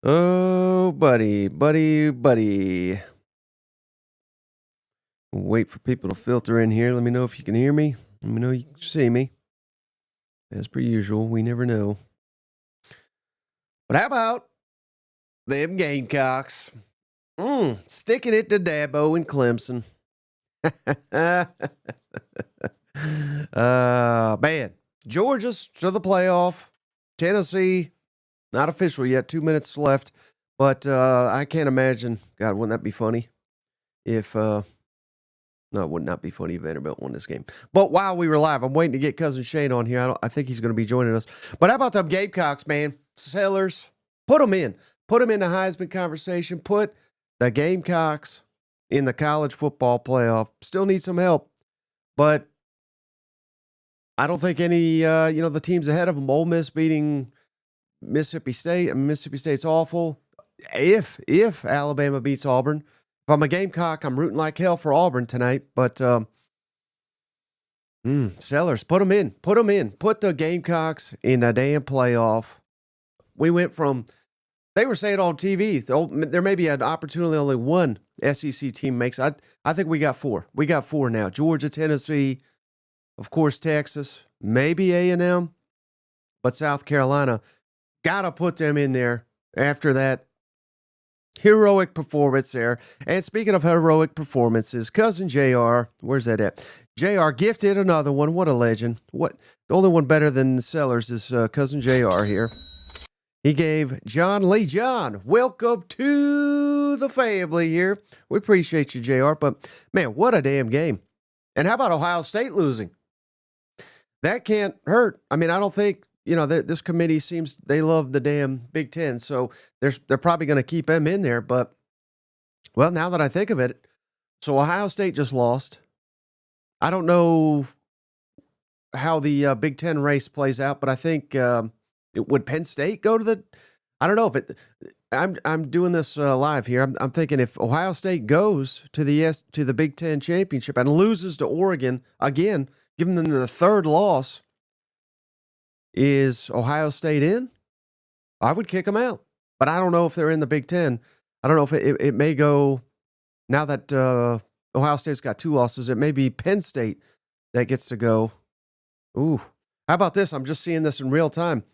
Oh, buddy. Wait for people to filter in here. Let me know if you can hear me. Let me know you can see me. As per usual, we never know. But how about them Gamecocks? Sticking it to Dabo and Clemson. Man. Georgia's to the playoff. Tennessee, not official yet. 2 minutes left. But I can't imagine. God, wouldn't that be funny? If no, it would not be funny if Vanderbilt won this game. But while we were live, I'm waiting to get Cousin Shane on here. I think he's going to be joining us. But how about them Gamecocks, man? Sellers, put them in. Put them in the Heisman conversation. Put the Gamecocks in the college football playoff. Still need some help. But I don't think any, the teams ahead of them, Ole Miss beating Mississippi State. I mean, Mississippi State's awful. If Alabama beats Auburn, if I'm a Gamecock, I'm rooting like hell for Auburn tonight. But Sellers, put them in. Put them in. Put the Gamecocks in a damn playoff. We went from, they were saying on TV, there may be an opportunity only one SEC team makes. I think we got four. We got four now. Georgia, Tennessee, of course, Texas, maybe A&M, but South Carolina. Got to put them in there after that heroic performance there. And speaking of heroic performances, Cousin JR, where's that at? JR gifted another one. What a legend. The only one better than Sellers is Cousin JR here. He gave John Lee. John, welcome to the family here. We appreciate you, JR. But, man, what a damn game. And how about Ohio State losing? That can't hurt. I mean, I don't think, this committee seems they love the damn Big Ten, so they're probably going to keep them in there. But, well, now that I think of it, so Ohio State just lost. I don't know how the Big Ten race plays out, but I think would Penn State go to the? I don't know if it. I'm doing this live here. I'm thinking if Ohio State goes to the Big Ten championship and loses to Oregon again, giving them the third loss. Is Ohio State in? I would kick them out. But I don't know if they're in the Big Ten. I don't know if it may go, now that Ohio State's got two losses, it may be Penn State that gets to go. Ooh. How about this? I'm just seeing this in real time.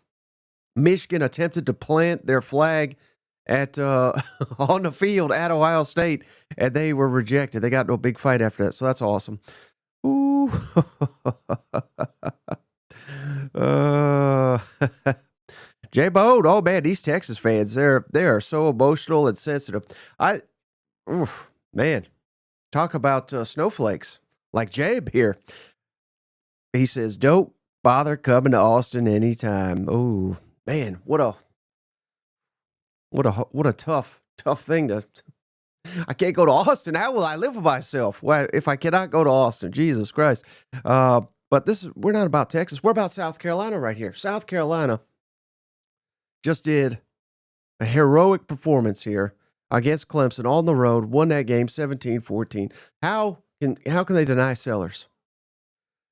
Michigan attempted to plant their flag at on the field at Ohio State, and they were rejected. They got no big fight after that, so that's awesome. Ooh. J Bode, oh man, these Texas fans, they are so emotional and sensitive. Man, talk about snowflakes like Jabe here. He says, "Don't bother coming to Austin anytime." Oh man, what a tough thing to. I can't go to Austin. How will I live with myself? Well, if I cannot go to Austin, Jesus Christ. But we're not about Texas. We're about South Carolina right here. South Carolina just did a heroic performance here against Clemson on the road, won that game 17-14. How can they deny Sellers?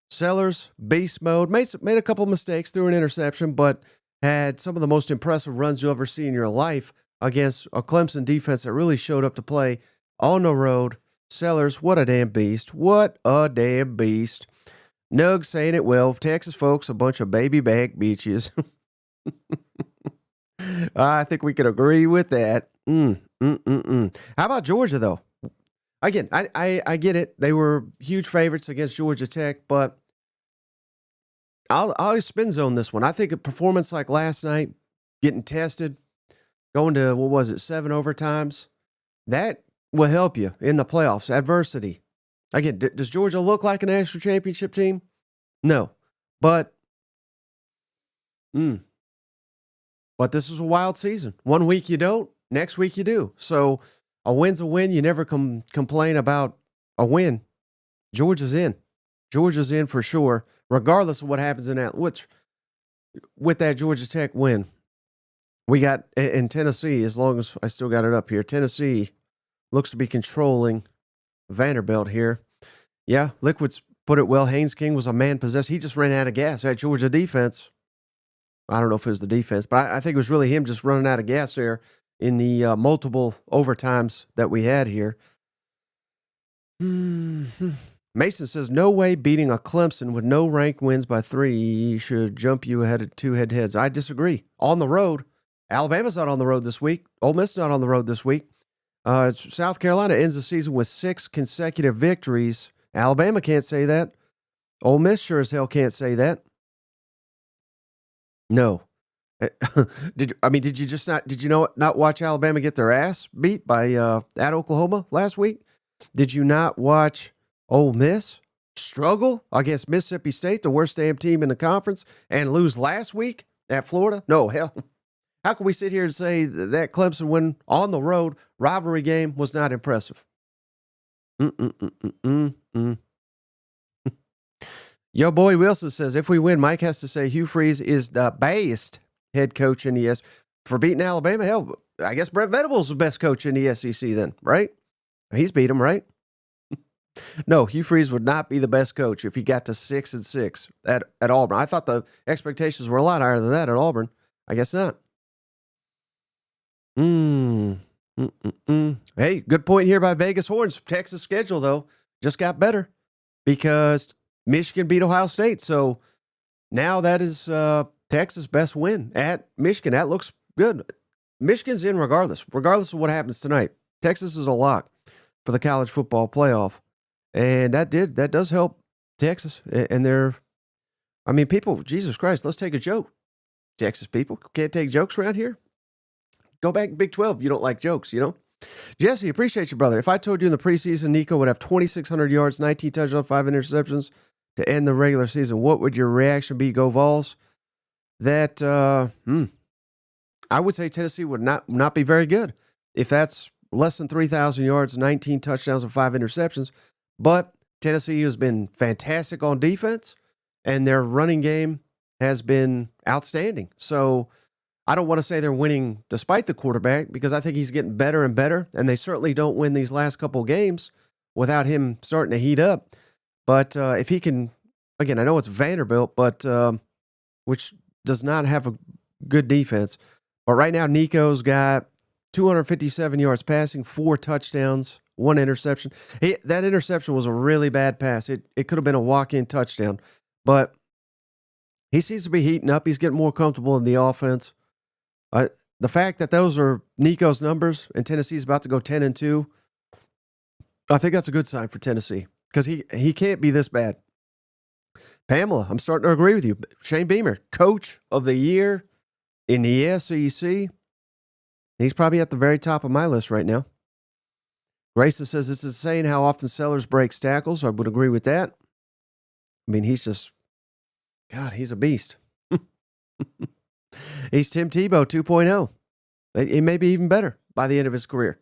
Sellers, beast mode, made a couple mistakes, threw an interception, but had some of the most impressive runs you'll ever see in your life against a Clemson defense that really showed up to play on the road. Sellers, what a damn beast. What a damn beast. Nug saying it well. Texas folks, a bunch of baby back bitches. I think we can agree with that. How about Georgia, though? Again, I get it. They were huge favorites against Georgia Tech, but I'll spin zone this one. I think a performance like last night, getting tested, going to, 7 overtimes, that will help you in the playoffs. Adversity. Again, does Georgia look like a national championship team? No. But this is a wild season. 1 week you don't, next week you do. So a win's a win. You never complain about a win. Georgia's in. Georgia's in for sure, regardless of what happens in that. With that Georgia Tech win, we got in Tennessee, as long as I still got it up here, Tennessee looks to be controlling Vanderbilt here. Yeah, Liquids put it well. Haynes King was a man possessed. He just ran out of gas. That Georgia defense, I don't know if it was the defense, but I think it was really him just running out of gas there in the multiple overtimes that we had here. Mason says, no way beating a Clemson with no ranked wins by 3 should jump you ahead of 2 head-to-heads. I disagree. On the road, Alabama's not on the road this week. Ole Miss not on the road this week. South Carolina ends the season with 6 consecutive victories. Alabama can't say that. Ole Miss sure as hell can't say that. No. Did you not watch Alabama get their ass beat by at Oklahoma last week? Did you not watch Ole Miss struggle against Mississippi State, the worst damn team in the conference, and lose last week at Florida? No, hell. How can we sit here and say that Clemson win on the road rivalry game was not impressive? Yo, boy Wilson says, if we win, Mike has to say Hugh Freeze is the best head coach in the SEC. For beating Alabama, hell, I guess Brent Venables the best coach in the SEC then, right? He's beat him, right? No, Hugh Freeze would not be the best coach if he got to 6-6 at Auburn. I thought the expectations were a lot higher than that at Auburn. I guess not. Hey, good point here by Vegas Horns. Texas schedule, though, just got better because Michigan beat Ohio State. So now that is Texas' best win at Michigan. That looks good. Michigan's in regardless of what happens tonight. Texas is a lock for the college football playoff. And that does help Texas. And people, Jesus Christ, let's take a joke. Texas people can't take jokes around here. Go back to Big 12. You don't like jokes, you know? Jesse, appreciate you, brother. If I told you in the preseason Nico would have 2,600 yards, 19 touchdowns, 5 interceptions to end the regular season, what would your reaction be? Go Vols. That, I would say Tennessee would not be very good if that's less than 3,000 yards, 19 touchdowns, and 5 interceptions. But Tennessee has been fantastic on defense, and their running game has been outstanding. So I don't want to say they're winning despite the quarterback because I think he's getting better and better, and they certainly don't win these last couple of games without him starting to heat up. But if he can, again, I know it's Vanderbilt, but which does not have a good defense. But right now, Nico's got 257 yards passing, 4 touchdowns, 1 interception. That interception was a really bad pass. It could have been a walk-in touchdown. But he seems to be heating up. He's getting more comfortable in the offense. The fact that those are Nico's numbers and Tennessee's about to go 10-2, I think that's a good sign for Tennessee because he can't be this bad. Pamela, I'm starting to agree with you. Shane Beamer, coach of the year in the SEC. He's probably at the very top of my list right now. Grayson says, this is insane how often Sellers breaks tackles. I would agree with that. I mean, he's a beast. He's Tim Tebow 2.0. He may be even better by the end of his career.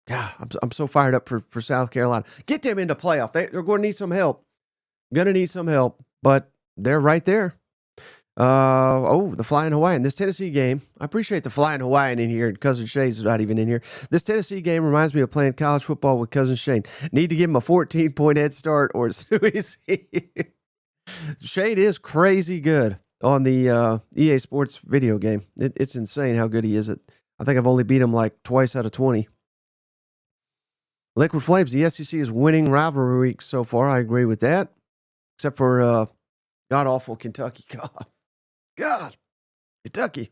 God, I'm so fired up for South Carolina. Get them into playoff. They're going to need some help. But they're right there. The Flying Hawaiian. This Tennessee game, I appreciate the Flying Hawaiian in here. Cousin Shane's not even in here. This Tennessee game reminds me of playing college football with Cousin Shane. Need to give him a 14-point head start or Shane is crazy good on the EA Sports video game. It's insane how good he is at. I think I've only beat him like twice out of 20. Liquid Flames, the SEC is winning rivalry week so far. I agree with that. Except for god-awful Kentucky. God, Kentucky.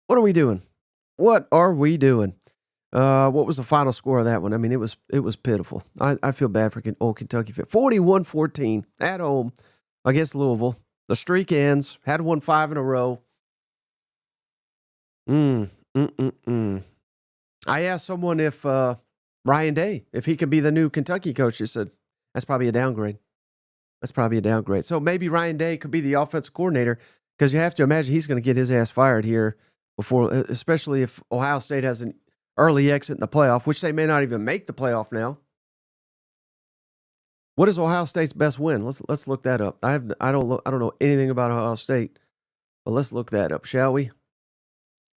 What are we doing? What was the final score of that one? I mean, it was pitiful. I feel bad for old Kentucky. 41-14 at home against Louisville. The streak ends. Had won 5 in a row. I asked someone if Ryan Day, if he could be the new Kentucky coach. He said, that's probably a downgrade. So maybe Ryan Day could be the offensive coordinator because you have to imagine he's going to get his ass fired here before, especially if Ohio State has an early exit in the playoff, which they may not even make the playoff now. What is Ohio State's best win? Let's look that up. I don't know anything about Ohio State, but let's look that up, shall we?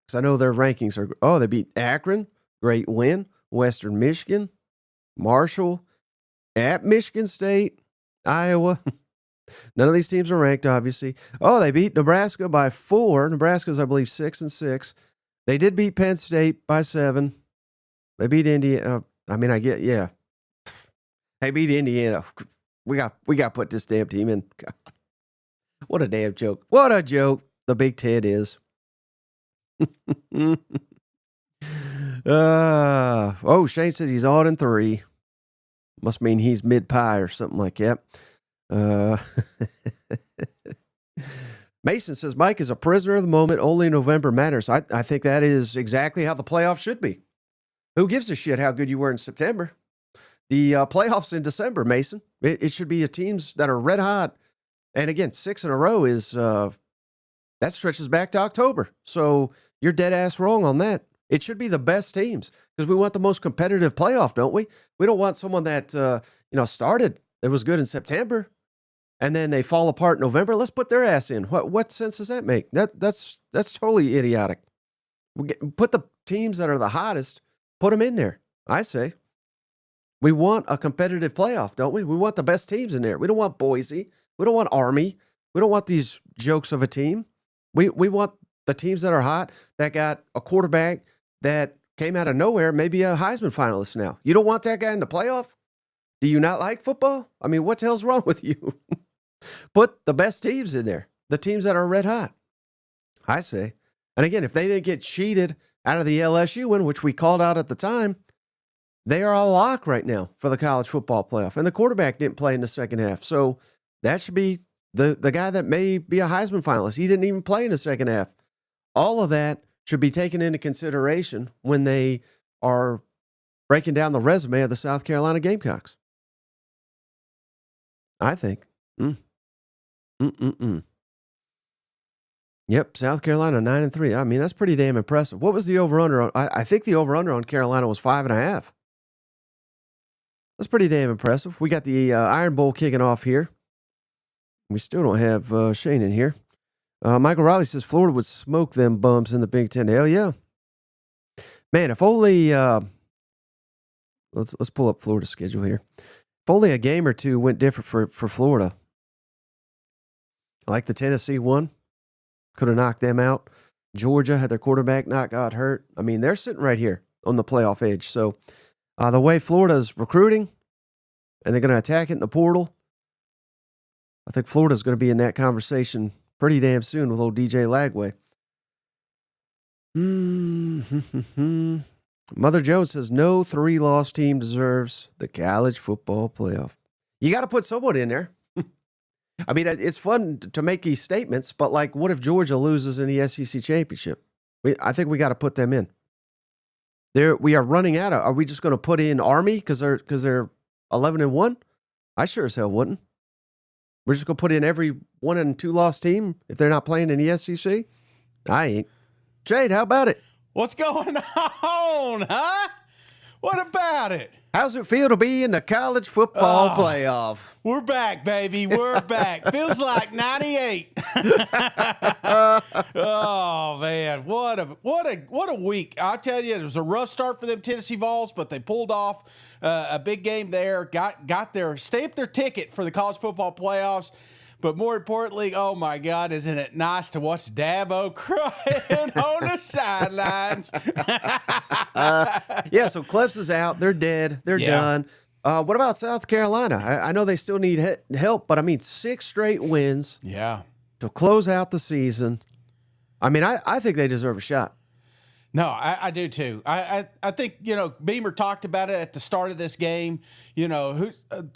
Because I know their rankings are. They beat Akron, great win. Western Michigan, Marshall, at Michigan State, Iowa. None of these teams are ranked, obviously. They beat Nebraska by 4. Nebraska's, I believe, 6-6. They did beat Penn State by 7. They beat Indiana. Yeah. They beat Indiana. We got to put this damn team in. God. What a damn joke. What a joke the Big Ten is. Shane says he's 0-3. Must mean he's mid-pie or something like that. Mason says Mike is a prisoner of the moment. Only November matters. I think that is exactly how the playoffs should be. Who gives a shit how good you were in September? The playoffs in December, Mason. It should be teams that are red hot. And again, 6 in a row is that stretches back to October. So you're dead ass wrong on that. It should be the best teams because we want the most competitive playoff, don't we? We don't want someone that started that was good in September and then they fall apart in November. Let's put their ass in. What sense does that make? That's totally idiotic. Put the teams that are the hottest, put them in there. I say. We want a competitive playoff, don't we? We want the best teams in there. We don't want Boise. We don't want Army. We don't want these jokes of a team. We want the teams that are hot, that got a quarterback that came out of nowhere, maybe a Heisman finalist now. You don't want that guy in the playoff? Do you not like football? I mean, what the hell's wrong with you? Put the best teams in there, the teams that are red hot, I say. And again, if they didn't get cheated out of the LSU win, which we called out at the time, they are a lock right now for the college football playoff. And the quarterback didn't play in the second half. So that should be the guy that may be a Heisman finalist. He didn't even play in the second half. All of that should be taken into consideration when they are breaking down the resume of the South Carolina Gamecocks. I think. Yep, South Carolina 9-3. I mean, that's pretty damn impressive. What was the over-under on? I think the over-under on Carolina was 5.5. That's pretty damn impressive. We got the Iron Bowl kicking off here. We still don't have Shane in here. Michael Riley says Florida would smoke them bums in the Big Ten. Hell yeah. Man, if only let's pull up Florida's schedule here. If only a game or two went different for Florida. Like the Tennessee one. Could have knocked them out. Georgia had their quarterback not got hurt. I mean, they're sitting right here on the playoff edge. So the way Florida's recruiting and they're going to attack it in the portal, I think Florida's going to be in that conversation pretty damn soon with old DJ Lagway. Mother Joe says no 3-loss team deserves the college football playoff. You got to put someone in there. I mean, it's fun to make these statements, but like, what if Georgia loses in the SEC championship? I think we got to put them in. We are running out of. Are we just going to put in Army because they're 11-1? I sure as hell wouldn't. We're just going to put in every 1- and 2-loss team if they're not playing in the SEC. I ain't. Jade, how about it? What's going on, huh? What about it? How's it feel to be in the college football playoff? We're back, baby. We're back. Feels like 98. Oh man, what a week! I tell you, it was a rough start for them Tennessee Vols, but they pulled off a big game there. Stamped their ticket for the college football playoffs. But more importantly, oh my God, isn't it nice to watch Dabo crying on the sidelines? Yeah, so Clemson's out. They're dead. They're done. What about South Carolina? I know they still need help, but I mean, 6 straight wins to close out the season. I mean, I think they deserve a shot. No, I do too. I think, Beamer talked about it at the start of this game,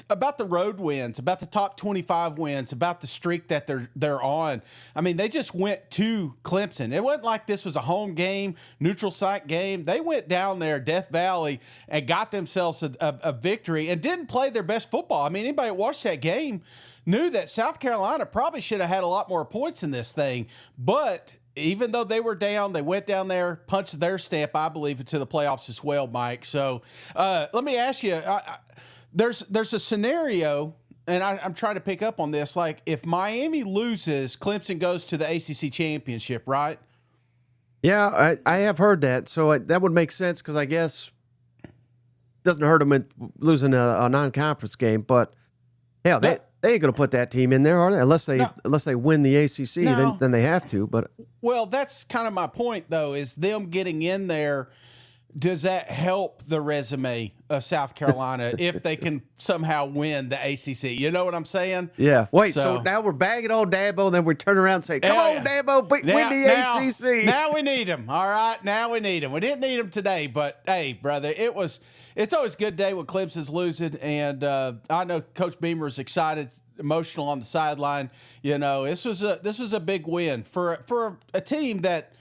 about the road wins, about the top 25 wins, about the streak that they're on. I mean, they just went to Clemson. It wasn't like this was a home game, neutral site game. They went down there, Death Valley, and got themselves a victory and didn't play their best football. I mean, anybody that watched that game knew that South Carolina probably should have had a lot more points in this thing, but even though they were down, they went down there, punched their stamp, I believe, into the playoffs as well, Mike. So let me ask you, there's a scenario, and I'm trying to pick up on this, like if Miami loses, Clemson goes to the ACC championship, right? Yeah, I have heard that. So that would make sense because I guess it doesn't hurt them in losing a non-conference game. But, hell, They ain't going to put that team in there, are they? Unless they win the ACC, No. then they have to. But Well, that's kind of my point, though, is them getting in there. Does that help the resume of South Carolina if they can somehow win the ACC? You know what I'm saying? yeah. Wait, so now we're bagging on Dabo, and then we turn around and say, "Come on, Dabo, win the ACC." Now we need him. All right, now we need him. We didn't need him today, but hey, brother, it's always a good day when Clemson's losing, and I know Coach Beamer is excited, emotional on the sideline. You know, this was a big win for a team that.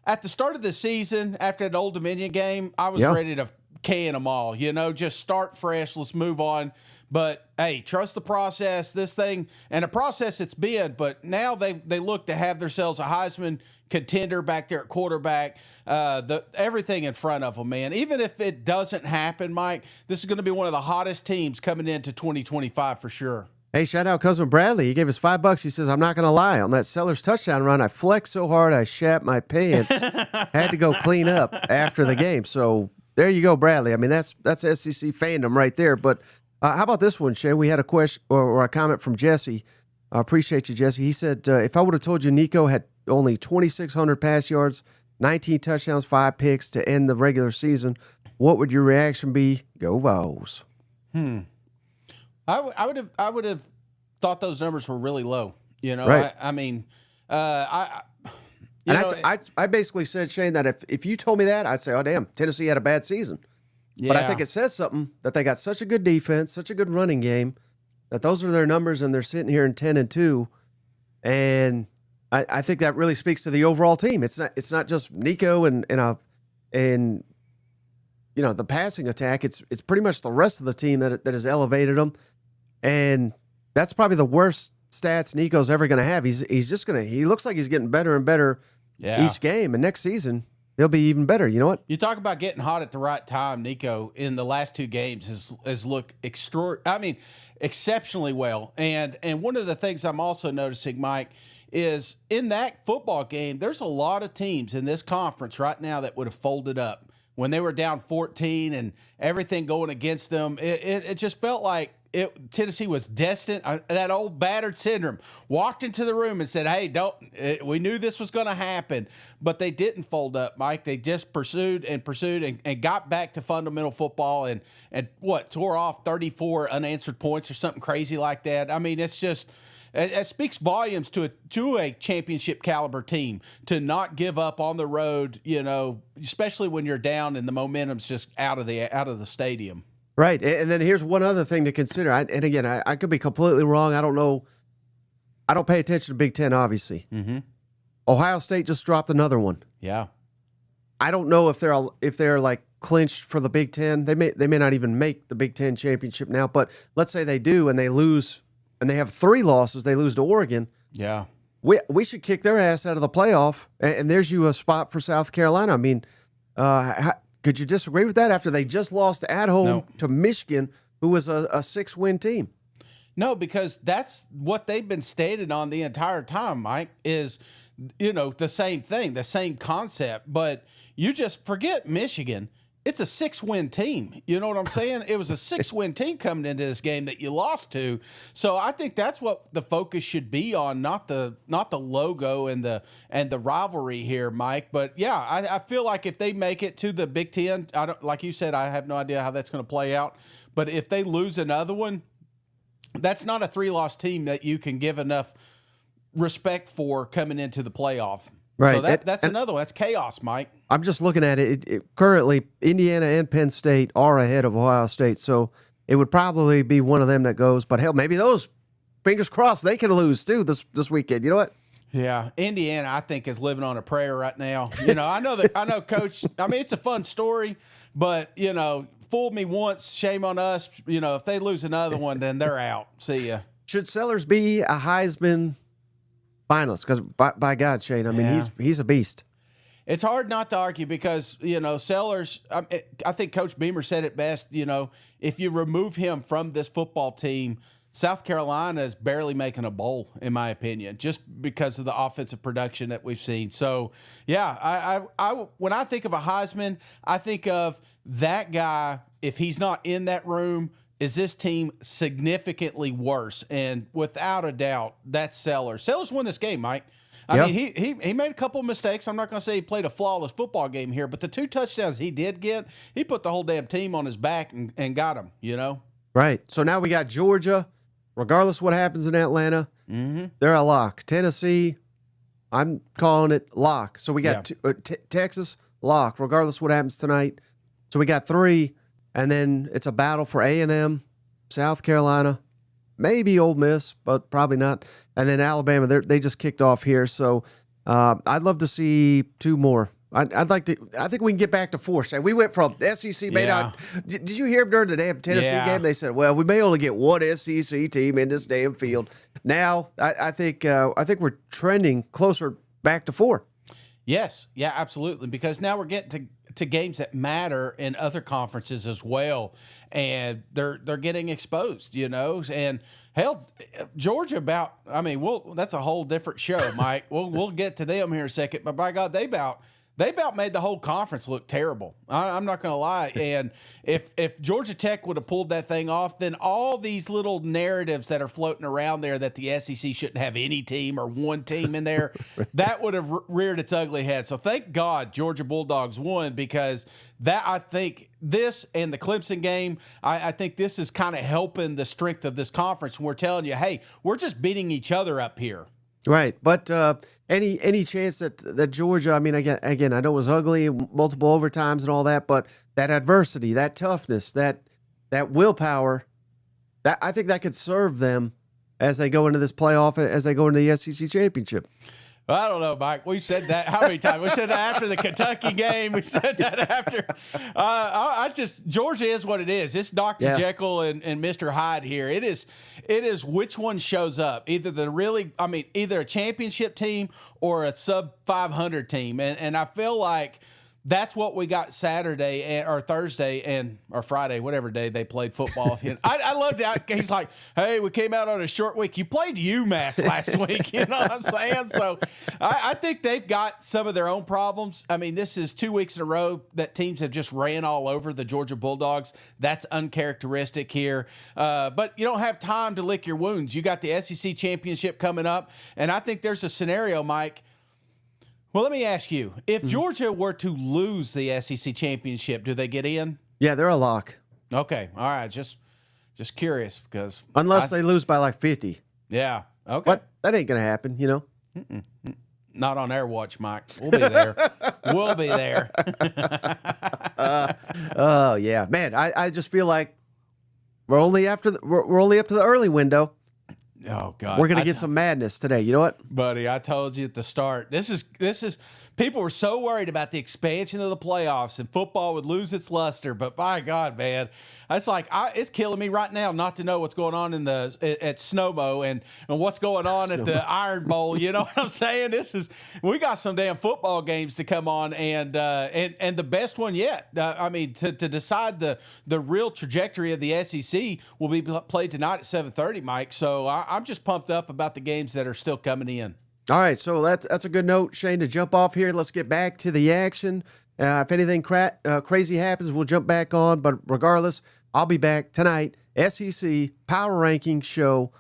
At the start of the season, after that Old Dominion game, I was ready to can them all. You know, just start fresh. Let's move on. But, hey, trust the process, this thing, and a process it's been. But now they look to have themselves a Heisman contender back there at quarterback, everything in front of them, man. Even if it doesn't happen, Mike, this is going to be one of the hottest teams coming into 2025 for sure. Hey, shout out Cousin Bradley. He gave us $5. He says, "I'm not going to lie. On that Sellers touchdown run, I flexed so hard I shat my pants. Had to go clean up after the game." So there you go, Bradley. I mean, that's SEC fandom right there. But how about this one, Shay? We had a question or a comment from Jesse. I appreciate you, Jesse. He said, if I would have told you Nico had only 2,600 pass yards, 19 touchdowns, 5 picks to end the regular season, what would your reaction be? Go Vols. I would have thought those numbers were really low. You know, right. I mean, I basically said, Shane, that if you told me that, I'd say, oh, damn, Tennessee had a bad season. Yeah. But I think it says something that they got such a good defense, such a good running game, that those are their numbers, and they're sitting here in 10-2. And I think that really speaks to the overall team. It's not just Nico and you know, the passing attack. It's pretty much the rest of the team that has elevated them. And that's probably the worst stats Nico's ever going to have. He looks like he's getting better and better each game. And next season, he'll be even better. You know what? You talk about getting hot at the right time. Nico, in the last 2 games, has looked exceptionally well. And one of the things I'm also noticing, Mike, is in that football game, there's a lot of teams in this conference right now that would have folded up when they were down 14 and everything going against them. It just felt like Tennessee was destined. That old battered syndrome walked into the room and said, "Hey, we knew this was going to happen," but they didn't fold up, Mike. They just pursued and got back to fundamental football and tore off 34 unanswered points or something crazy like that. I mean, it's just. It speaks volumes to a championship caliber team to not give up on the road, you know, especially when you're down and the momentum's just out of the stadium. Right. And then here's one other thing to consider. And again, I could be completely wrong. I don't know. I don't pay attention to Big Ten, obviously. Mm-hmm. Ohio State just dropped another one. Yeah. I don't know if they're like clinched for the Big Ten. They may not even make the Big Ten championship now, but let's say they do and they lose. And they have 3 losses. They lose to Oregon. Yeah. We should kick their ass out of the playoff. And there's you a spot for South Carolina. I mean, could you disagree with that after they just lost at home to Michigan, who was a 6-win team? No, because that's what they've been stated on the entire time, Mike, is, you know, the same thing, the same concept. But you just forget Michigan. It's a 6-win team. You know what I'm saying? It was a 6-win team coming into this game that you lost to. So I think that's what the focus should be on, not the logo and the rivalry here, Mike. But yeah, I feel like if they make it to the Big Ten, like you said, I have no idea how that's going to play out. But if they lose another one, that's not a 3-loss team that you can give enough respect for coming into the playoff. Right. So that's another one. That's chaos, Mike. I'm just looking at it. Currently, Indiana and Penn State are ahead of Ohio State, so it would probably be one of them that goes. But hell, maybe those, fingers crossed, they can lose too this weekend. You know what? Yeah, Indiana, I think, is living on a prayer right now. You know, I know, Coach. I mean, it's a fun story, but you know, fooled me once, shame on us. You know, if they lose another one, then they're out. See ya. Should Sellers be a Heisman finalist? Because by God, Shane, I mean, he's a beast. It's hard not to argue because, you know, Sellers, I think Coach Beamer said it best, you know, if you remove him from this football team, South Carolina is barely making a bowl, in my opinion, just because of the offensive production that we've seen. So, yeah, I when I think of a Heisman, I think of that guy, if he's not in that room, is this team significantly worse? And without a doubt, that's Sellers. Sellers won this game, Mike. I mean, he made a couple of mistakes. I'm not going to say he played a flawless football game here, but the 2 touchdowns he did get, he put the whole damn team on his back and got him, you know? Right. So now we got Georgia. Regardless of what happens in Atlanta, they're a lock. Tennessee, I'm calling it lock. So we got Texas, lock, regardless of what happens tonight. So we got 3, and then it's a battle for A&M, South Carolina, maybe Ole Miss, but probably not. And then Alabama, they just kicked off here. So I'd love to see 2 more. I'd like to. I think we can get back to 4. So we went from the SEC may not. Did you hear during the damn Tennessee game? They said, "Well, we may only get 1 SEC team in this damn field." Now, I think we're trending closer back to 4. Yes, yeah, absolutely. Because now we're getting to games that matter in other conferences as well, and they're getting exposed, you know. And hell, Georgia that's a whole different show, Mike. we'll get to them here in a second, but by God, they about made the whole conference look terrible. I'm not going to lie. And if Georgia Tech would have pulled that thing off, then all these little narratives that are floating around there that the SEC shouldn't have any team or 1 team in there, that would have reared its ugly head. So thank God Georgia Bulldogs won, because I think this and the Clemson game, I think this is kind of helping the strength of this conference. We're telling you, hey, we're just beating each other up here. Right, but any chance that Georgia? I mean, again, I know it was ugly, multiple overtimes and all that, but that adversity, that toughness, that willpower, that I think that could serve them as they go into this playoff, as they go into the SEC championship. Well, I don't know, Mike. We've said that how many times? We said that after the Kentucky game. We said that after. Georgia is what it is. It's Dr. Jekyll and Mr. Hyde here. It is which one shows up. Either either a championship team or a sub 500 team. And I feel like that's what we got Saturday or Thursday or Friday, whatever day they played football. I loved that. He's like, hey, we came out on a short week. You played UMass last week. You know what I'm saying? So I think they've got some of their own problems. I mean, this is 2 weeks in a row that teams have just ran all over the Georgia Bulldogs. That's uncharacteristic here. But you don't have time to lick your wounds. You got the SEC championship coming up. And I think there's a scenario, Mike. Well, let me ask you, if Georgia were to lose the SEC championship, do they get in? Yeah, they're a lock. Okay. All right. Just curious, because unless they lose by like 50. Yeah. Okay. But that ain't going to happen, you know? Not on our watch, Mike. We'll be there. We'll be there. Oh, yeah. Man, I just feel like we're only up to the early window. Oh God, we're gonna get some madness today. You know what, buddy? I told you at the start. This is. People were so worried about the expansion of the playoffs and football would lose its luster, but by God, man, it's like it's killing me right now not to know what's going on at Snowmo and what's going on at the Iron Bowl. You know what I'm saying? We got some damn football games to come on, and the best one yet. I mean, to decide the real trajectory of the SEC will be played tonight at 7:30, Mike. So I'm just pumped up about the games that are still coming in. All right, so that's a good note, Shane, to jump off here. Let's get back to the action. If anything crazy happens, we'll jump back on. But regardless, I'll be back tonight. SEC Power Ranking Show,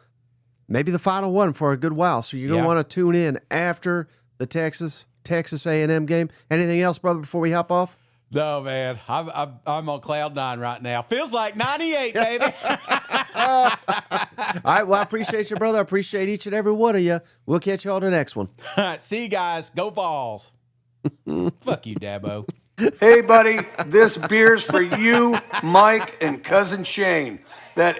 maybe the final one for a good while. So you're going to want to tune in after the Texas A&M game. Anything else, brother, before we hop off? No, man. I'm on cloud 9 right now. Feels like 98, baby. All right. Well, I appreciate you, brother. I appreciate each and every one of you. We'll catch you on the next one. All right. See you guys. Go Vols. Fuck you, Dabo. Hey, buddy. This beer's for you, Mike, and Cousin Shane. That